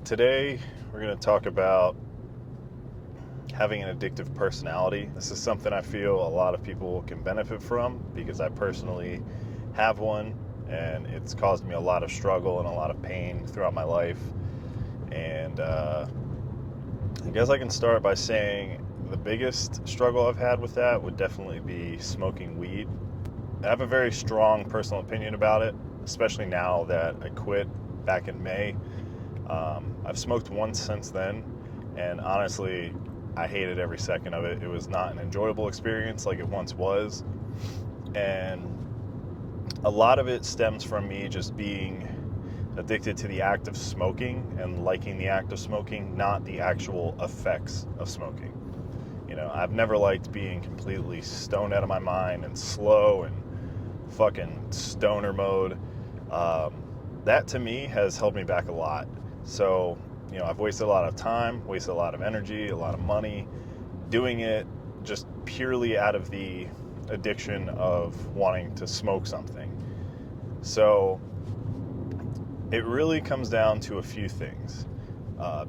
Today, we're going to talk about having an addictive personality. This is something I feel a lot of people can benefit from because I personally have one, and it's caused me a lot of struggle and a lot of pain throughout my life. And I guess I can start by saying the biggest struggle I've had with that would definitely be smoking weed. I have a very strong personal opinion about it, especially now that I quit back in May. I've smoked once since then, and honestly, I hated every second of it. It was not an enjoyable experience like it once was, and a lot of it stems from me just being addicted to the act of smoking and liking the act of smoking, not the actual effects of smoking. You know, I've never liked being completely stoned out of my mind and slow and fucking stoner mode. That to me has held me back a lot. So, you know, I've wasted a lot of time, wasted a lot of energy, a lot of money doing it just purely out of the addiction of wanting to smoke something. So it really comes down to a few things.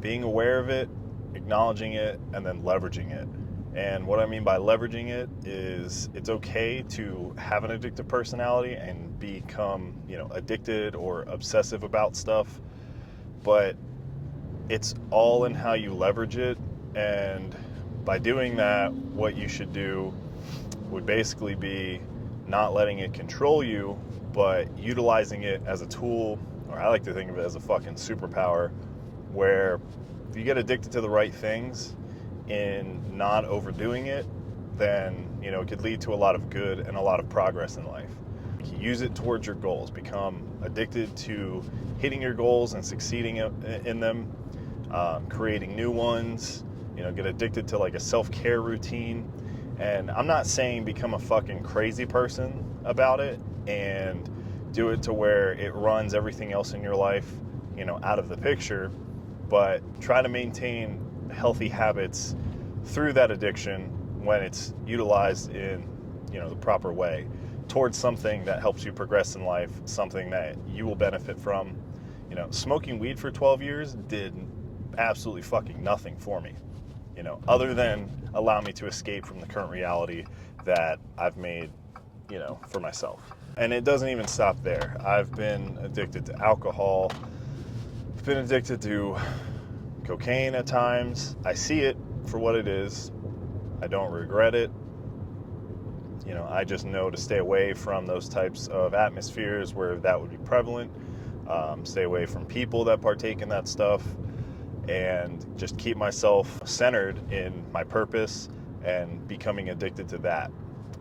Being aware of it, acknowledging it, and then leveraging it. And what I mean by leveraging it is it's okay to have an addictive personality and become, addicted or obsessive about stuff, but it's all in how you leverage it. And by doing that, what you should do would basically be not letting it control you, but utilizing it as a tool, or I like to think of it as a fucking superpower, where if you get addicted to the right things in not overdoing it, then, it could lead to a lot of good and a lot of progress in life. Use it towards your goals. Become addicted to hitting your goals and succeeding in them, creating new ones. Get addicted to like a self-care routine. And I'm not saying become a fucking crazy person about it and do it to where it runs everything else in your life, out of the picture, but try to maintain healthy habits through that addiction when it's utilized in, the proper way towards something that helps you progress in life, something that you will benefit from. Smoking weed for 12 years did absolutely fucking nothing for me, other than allow me to escape from the current reality that I've made, for myself. And it doesn't even stop there. I've been addicted to alcohol. I've been addicted to cocaine at times. I see it for what it is. I don't regret it. I just know to stay away from those types of atmospheres where that would be prevalent. Stay away from people that partake in that stuff, and just keep myself centered in my purpose and becoming addicted to that.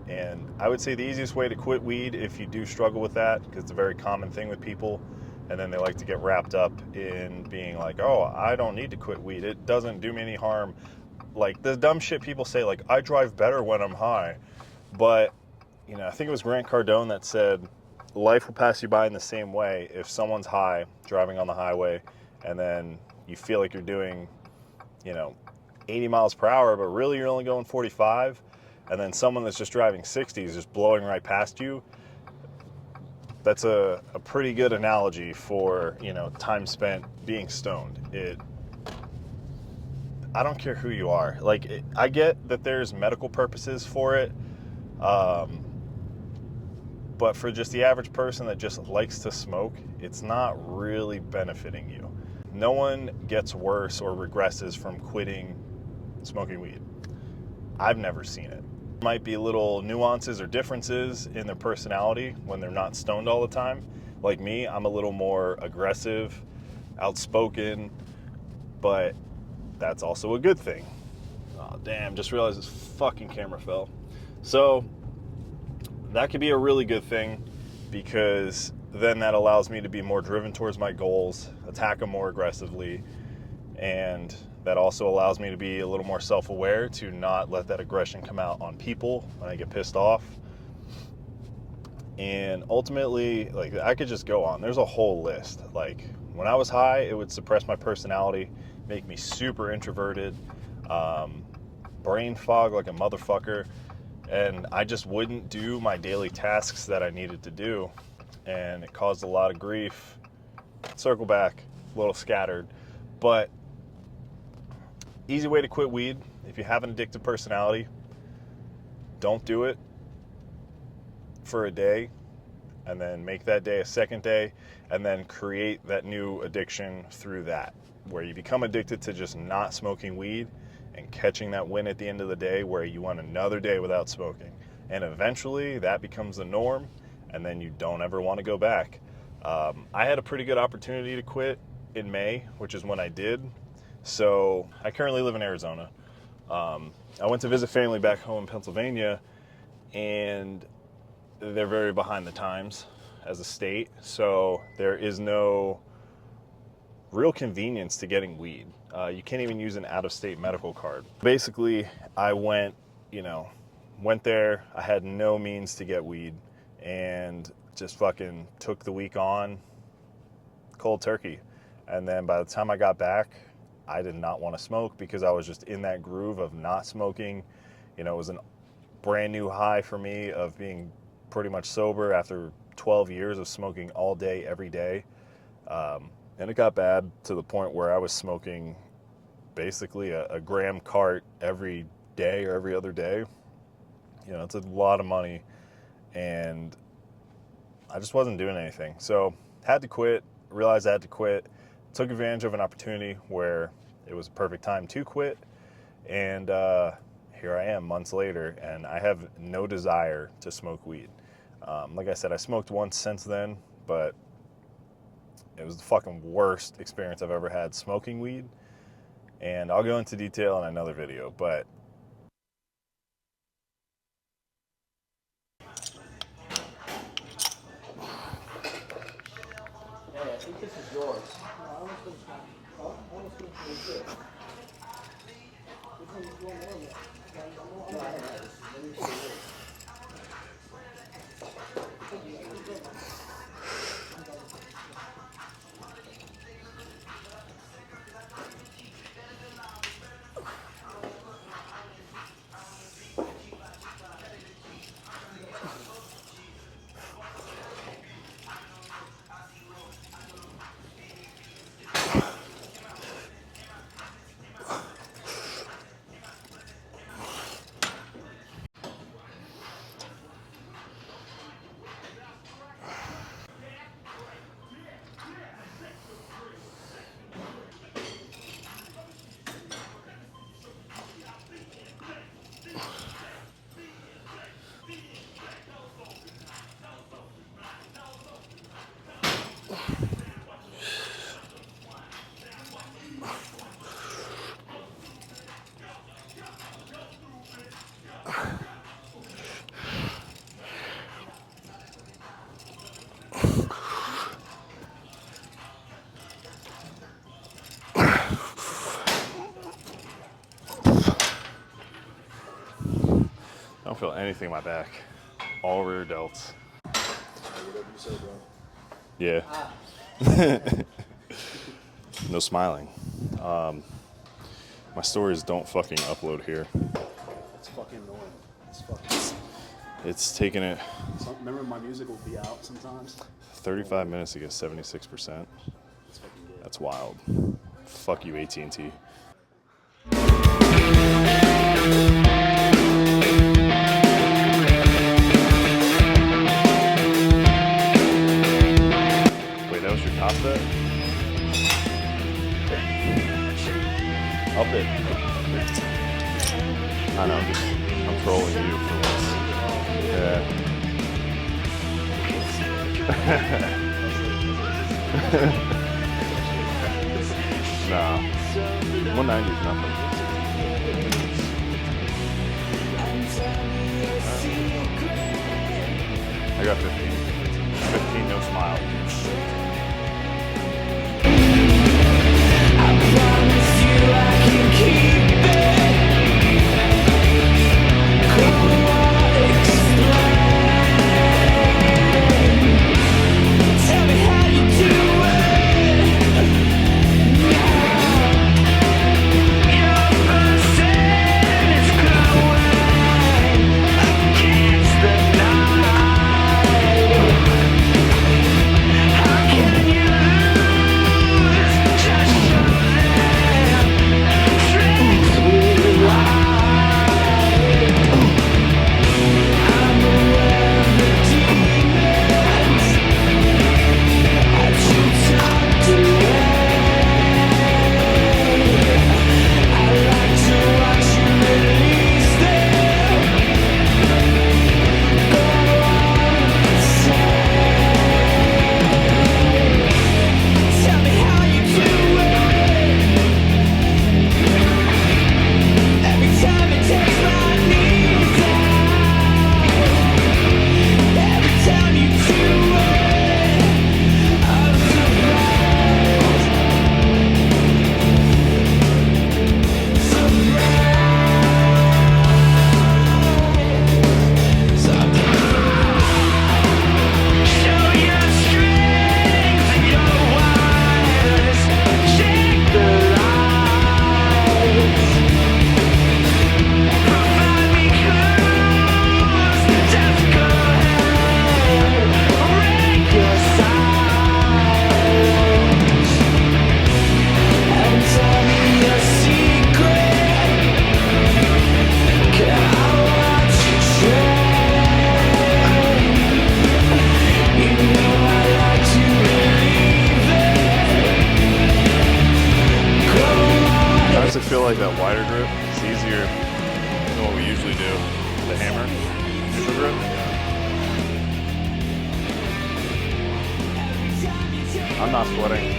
And I would say the easiest way to quit weed, if you do struggle with that, because it's a very common thing with people, and then they like to get wrapped up in being like, oh, I don't need to quit weed. It doesn't do me any harm. Like the dumb shit people say, like, I drive better when I'm high. But, I think it was Grant Cardone that said, life will pass you by in the same way if someone's high, driving on the highway, and then you feel like you're doing, 80 miles per hour, but really you're only going 45, and then someone that's just driving 60 is just blowing right past you. That's a pretty good analogy for, time spent being stoned. I don't care who you are. I get that there's medical purposes for it, but for just the average person that just likes to smoke, it's not really benefiting you. No one gets worse or regresses from quitting smoking weed. I've never seen it. Might be little nuances or differences in their personality when they're not stoned all the time. Like me, I'm a little more aggressive, outspoken, but that's also a good thing. Oh, damn, just realized this fucking camera fell. So that could be a really good thing, because then that allows me to be more driven towards my goals, attack them more aggressively, and that also allows me to be a little more self-aware to not let that aggression come out on people when I get pissed off. And ultimately, I could just go on. There's a whole list. When I was high, it would suppress my personality, make me super introverted, brain fog like a motherfucker, and I just wouldn't do my daily tasks that I needed to do, and it caused a lot of grief. Circle back, a little scattered, But easy way to quit weed, if you have an addictive personality, don't do it for a day, and then make that day a second day, and then create that new addiction through that, where you become addicted to just not smoking weed and catching that win at the end of the day where you want another day without smoking. And eventually that becomes the norm, and then you don't ever want to go back. I had a pretty good opportunity to quit in May, which is when I did. So I currently live in Arizona. I went to visit family back home in Pennsylvania, and they're very behind the times as a state. So there is no real convenience to getting weed. You can't even use an out-of-state medical card. Basically, I went there. I had no means to get weed, and just fucking took the week on cold turkey. And then by the time I got back, I did not want to smoke because I was just in that groove of not smoking. It was a brand new high for me of being pretty much sober after 12 years of smoking all day, every day. And it got bad to the point where I was smoking basically a gram cart every day or every other day. It's a lot of money, and I just wasn't doing anything. So had to quit, realized I had to quit, took advantage of an opportunity where it was a perfect time to quit. And here I am months later, and I have no desire to smoke weed. Like I said, I smoked once since then, but it was the fucking worst experience I've ever had smoking weed. And I'll go into detail in another video, but Hey, I think this is yours. I don't feel anything in my back. All rear delts. Whatever you say, bro. Yeah. No smiling. My stories don't fucking upload here. It's fucking annoying. It's fucking. It's taking it Remember, my music will be out sometimes. 35 minutes to get 76%. It's fucking good. That's wild. Fuck you, AT&T. Wait, that was your top bet? Up it. I know, I'm trolling you for once. Yeah. Nah. 190 is nothing. I got 15. 15, no smile. like that wider grip. It's easier than what we usually do. The hammer, neutral grip. I'm not sweating.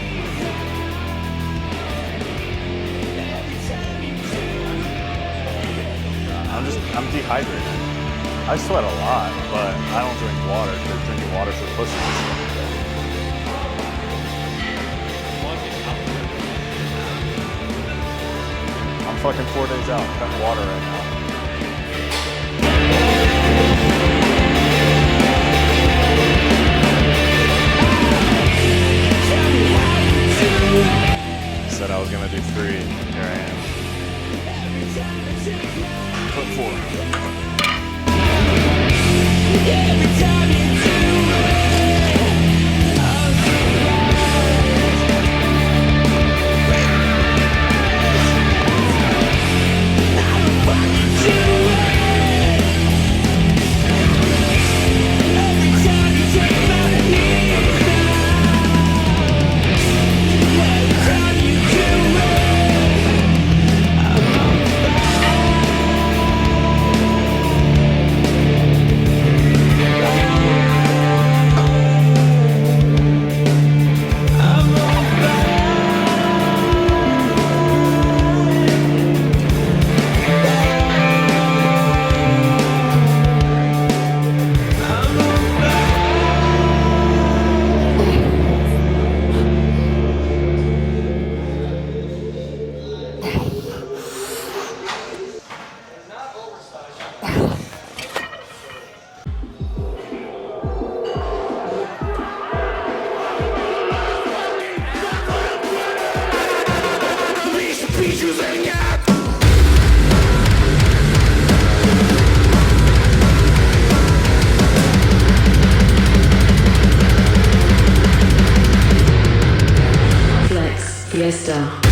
I'm dehydrated. I sweat a lot, but I don't drink water because drinking water for pussy. I'm fucking 4 days out, cutting water right now. Said I was gonna do 3, here I am. Put 4. Every time you do it, I'll surprise. I don't fucking do it. Every time you take my knees down. Every time you do it, I'm on fire. Flex Fiesta.